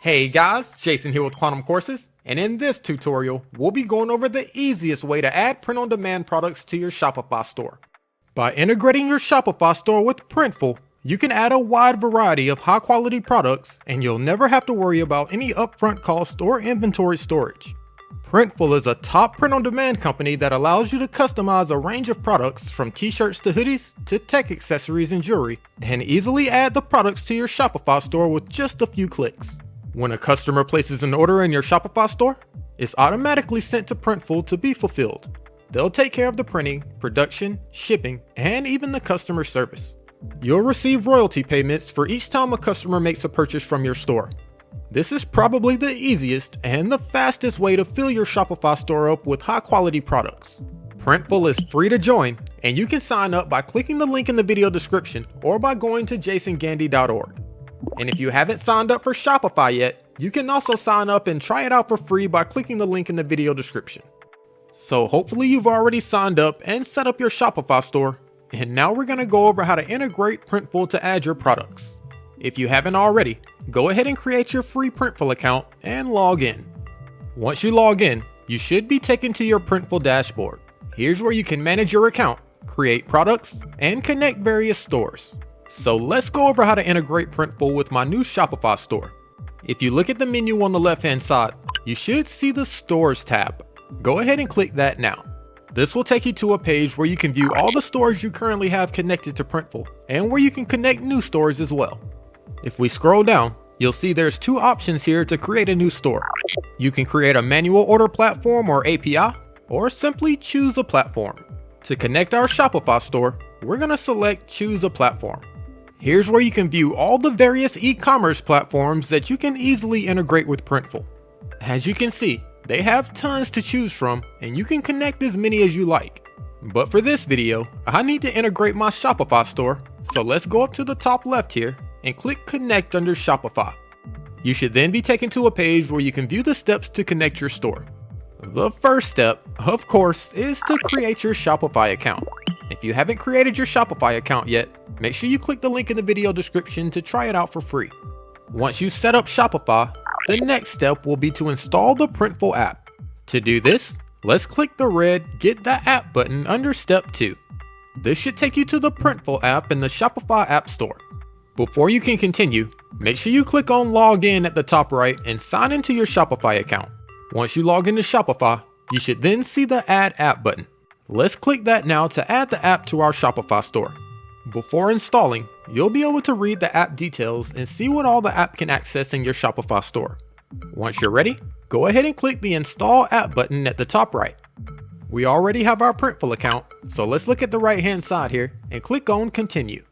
Hey guys, Jason here with Quantum Courses, and in this tutorial, we'll be going over the easiest way to add print-on-demand products to your Shopify store. By integrating your Shopify store with Printful, you can add a wide variety of high-quality products, and you'll never have to worry about any upfront cost or inventory storage. Printful is a top print-on-demand company that allows you to customize a range of products from t-shirts to hoodies to tech accessories and jewelry, and easily add the products to your Shopify store with just a few clicks. When a customer places an order in your Shopify store, it's automatically sent to Printful to be fulfilled. They'll take care of the printing, production, shipping, and even the customer service. You'll receive royalty payments for each time a customer makes a purchase from your store. This is probably the easiest and the fastest way to fill your Shopify store up with high-quality products. Printful is free to join, and you can sign up by clicking the link in the video description or by going to jasongandy.org. And if you haven't signed up for Shopify yet, you can also sign up and try it out for free by clicking the link in the video description. So hopefully you've already signed up and set up your Shopify store, and now we're going to go over how to integrate Printful to add your products. If you haven't already, go ahead and create your free Printful account and log in. Once you log in, you should be taken to your Printful dashboard. Here's where you can manage your account, create products, and connect various stores. So let's go over how to integrate Printful with my new Shopify store. If you look at the menu on the left-hand side, you should see the Stores tab. Go ahead and click that now. This will take you to a page where you can view all the stores you currently have connected to Printful, and where you can connect new stores as well. If we scroll down, you'll see there's two options here to create a new store. You can create a manual order platform or API, or simply choose a platform. To connect our Shopify store, we're going to select Choose a Platform. Here's where you can view all the various e-commerce platforms that you can easily integrate with Printful. As you can see, they have tons to choose from, and you can connect as many as you like. But for this video, I need to integrate my Shopify store, so let's go up to the top left here and click Connect under Shopify. You should then be taken to a page where you can view the steps to connect your store. The first step, of course, is to create your Shopify account. If you haven't created your Shopify account yet, make sure you click the link in the video description to try it out for free. Once you've set up Shopify, the next step will be to install the Printful app. To do this, let's click the red Get the App button under step 2. This should take you to the Printful app in the Shopify App Store. Before you can continue, make sure you click on Log In at the top right and sign into your Shopify account. Once you log into Shopify, you should then see the Add App button. Let's click that now to add the app to our Shopify store. Before installing, you'll be able to read the app details and see what all the app can access in your Shopify store. Once you're ready, go ahead and click the Install App button at the top right. We already have our Printful account, so let's look at the right-hand side here and click on Continue.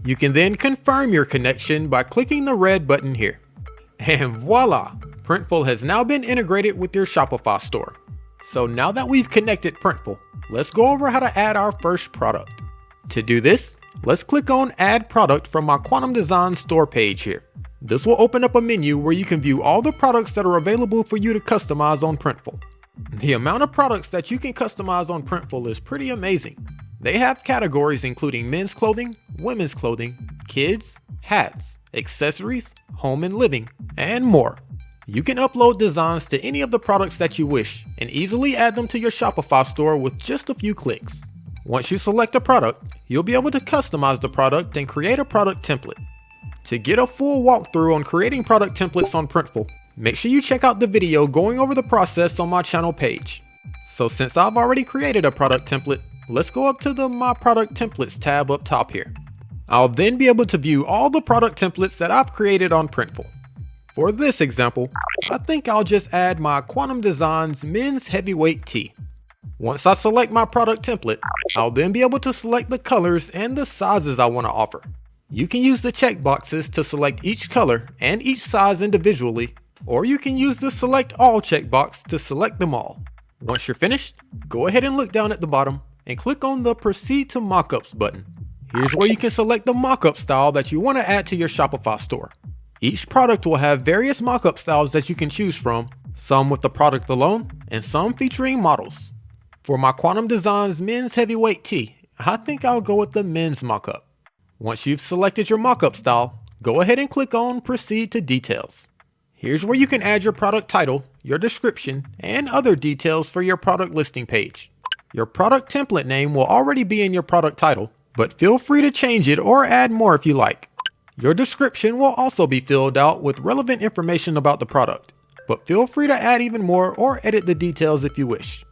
You can then confirm your connection by clicking the red button here. And voila! Printful has now been integrated with your Shopify store. So now that we've connected Printful, let's go over how to add our first product. To do this, let's click on Add Product from my Quantum Design store page here. This will open up a menu where you can view all the products that are available for you to customize on Printful. The amount of products that you can customize on Printful is pretty amazing. They have categories including men's clothing, women's clothing, kids, hats, accessories, home and living, and more. You can upload designs to any of the products that you wish and easily add them to your Shopify store with just a few clicks. Once you select a product, you'll be able to customize the product and create a product template. To get a full walkthrough on creating product templates on Printful, make sure you check out the video going over the process on my channel page. So since I've already created a product template, let's go up to the My Product Templates tab up top here. I'll then be able to view all the product templates that I've created on Printful. For this example, I think I'll just add my Quantum Designs men's heavyweight tee. Once I select my product template, I'll then be able to select the colors and the sizes I want to offer. You can use the checkboxes to select each color and each size individually, or you can use the Select All checkbox to select them all. Once you're finished, go ahead and look down at the bottom and click on the Proceed to Mockups button. Here's where you can select the mockup style that you want to add to your Shopify store. Each product will have various mockup styles that you can choose from, some with the product alone and some featuring models. For my Quantum Designs men's heavyweight tee, I think I'll go with the men's mockup. Once you've selected your mockup style, go ahead and click on Proceed to Details. Here's where you can add your product title, your description, and other details for your product listing page. Your product template name will already be in your product title, but feel free to change it or add more if you like. Your description will also be filled out with relevant information about the product, but feel free to add even more or edit the details if you wish.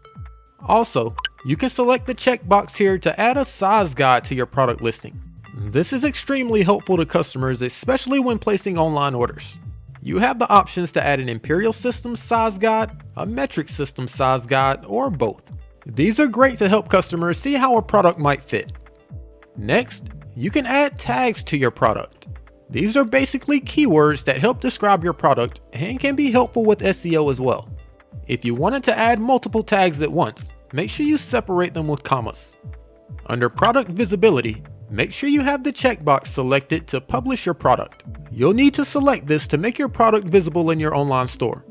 Also, you can select the checkbox here to add a size guide to your product listing. This is extremely helpful to customers, especially when placing online orders. You have the options to add an imperial system size guide, a metric system size guide, or both. These are great to help customers see how a product might fit. Next, you can add tags to your product. These are basically keywords that help describe your product and can be helpful with SEO as well. If you wanted to add multiple tags at once, make sure you separate them with commas. Under product visibility, make sure you have the checkbox selected to publish your product. You'll need to select this to make your product visible in your online store.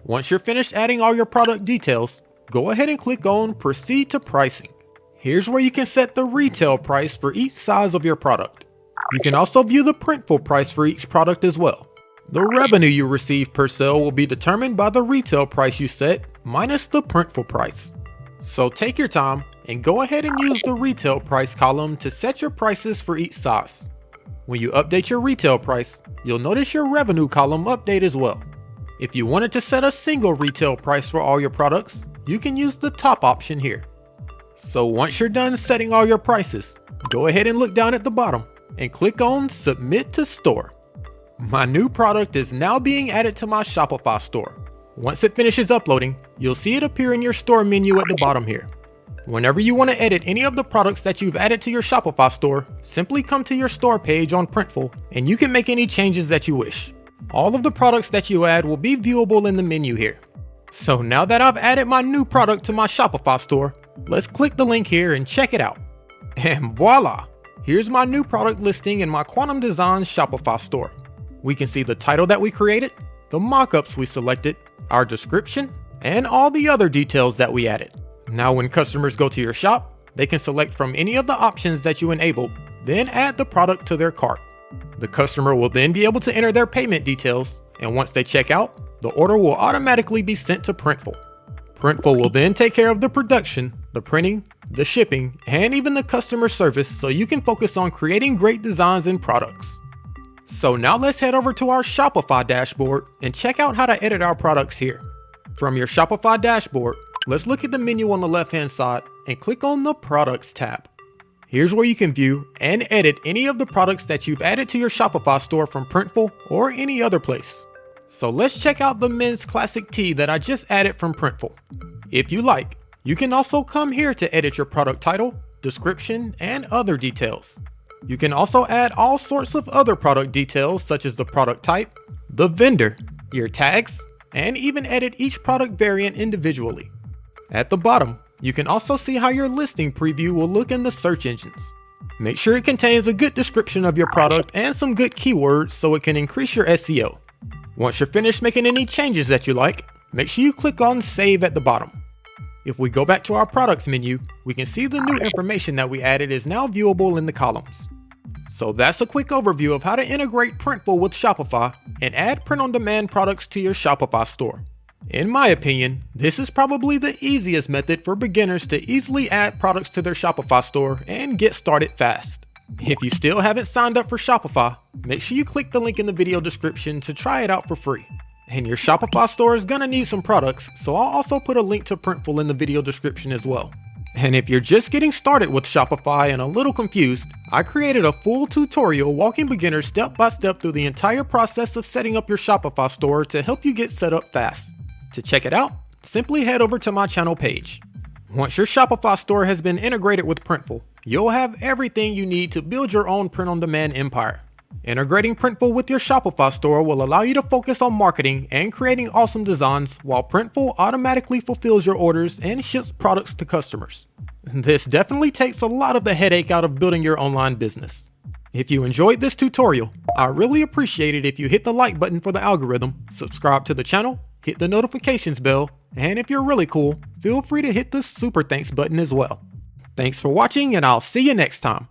Once you're finished adding all your product details, go ahead and click on Proceed to Pricing. Here's where you can set the retail price for each size of your product. You can also view the Printful price for each product as well. The revenue you receive per sale will be determined by the retail price you set minus the Printful price. So take your time and go ahead and use the retail price column to set your prices for each size. When you update your retail price, you'll notice your revenue column update as well. If you wanted to set a single retail price for all your products, you can use the top option here. So once you're done setting all your prices, go ahead and look down at the bottom and click on Submit to Store. My new product is now being added to my Shopify store. Once it finishes uploading, you'll see it appear in your store menu at the bottom here. Whenever you want to edit any of the products that you've added to your Shopify store, simply come to your store page on Printful and you can make any changes that you wish. All of the products that you add will be viewable in the menu here. So now that I've added my new product to my Shopify store, let's click the link here and check it out. And voila! Here's my new product listing in my Quantum Design Shopify store. We can see the title that we created, the mockups we selected, our description, and all the other details that we added. Now when customers go to your shop, they can select from any of the options that you enabled, then add the product to their cart. The customer will then be able to enter their payment details, and once they check out, the order will automatically be sent to Printful. Printful will then take care of the production, the printing, the shipping, and even the customer service so you can focus on creating great designs and products. So now let's head over to our Shopify dashboard and check out how to edit our products here. From your Shopify dashboard, let's look at the menu on the left-hand side and click on the Products tab. Here's where you can view and edit any of the products that you've added to your Shopify store from Printful or any other place. So let's check out the men's classic tee that I just added from Printful. If you like, you can also come here to edit your product title, description, and other details. You can also add all sorts of other product details such as the product type, the vendor, your tags, and even edit each product variant individually. At the bottom, you can also see how your listing preview will look in the search engines. Make sure it contains a good description of your product and some good keywords so it can increase your SEO. Once you're finished making any changes that you like, make sure you click on Save at the bottom. If we go back to our products menu, we can see the new information that we added is now viewable in the columns. So that's a quick overview of how to integrate Printful with Shopify and add print-on-demand products to your Shopify store. In my opinion, this is probably the easiest method for beginners to easily add products to their Shopify store and get started fast. If you still haven't signed up for Shopify, make sure you click the link in the video description to try it out for free. And your Shopify store is gonna need some products, so I'll also put a link to Printful in the video description as well. And if you're just getting started with Shopify and a little confused, I created a full tutorial walking beginners step by step through the entire process of setting up your Shopify store to help you get set up fast. To check it out, simply head over to my channel page. Once your Shopify store has been integrated with Printful, you'll have everything you need to build your own print-on-demand empire. Integrating Printful with your Shopify store will allow you to focus on marketing and creating awesome designs while Printful automatically fulfills your orders and ships products to customers. This definitely takes a lot of the headache out of building your online business. If you enjoyed this tutorial, I really appreciate it if you hit the like button for the algorithm, subscribe to the channel, hit the notifications bell, and if you're really cool, feel free to hit the super thanks button as well. Thanks for watching, and I'll see you next time.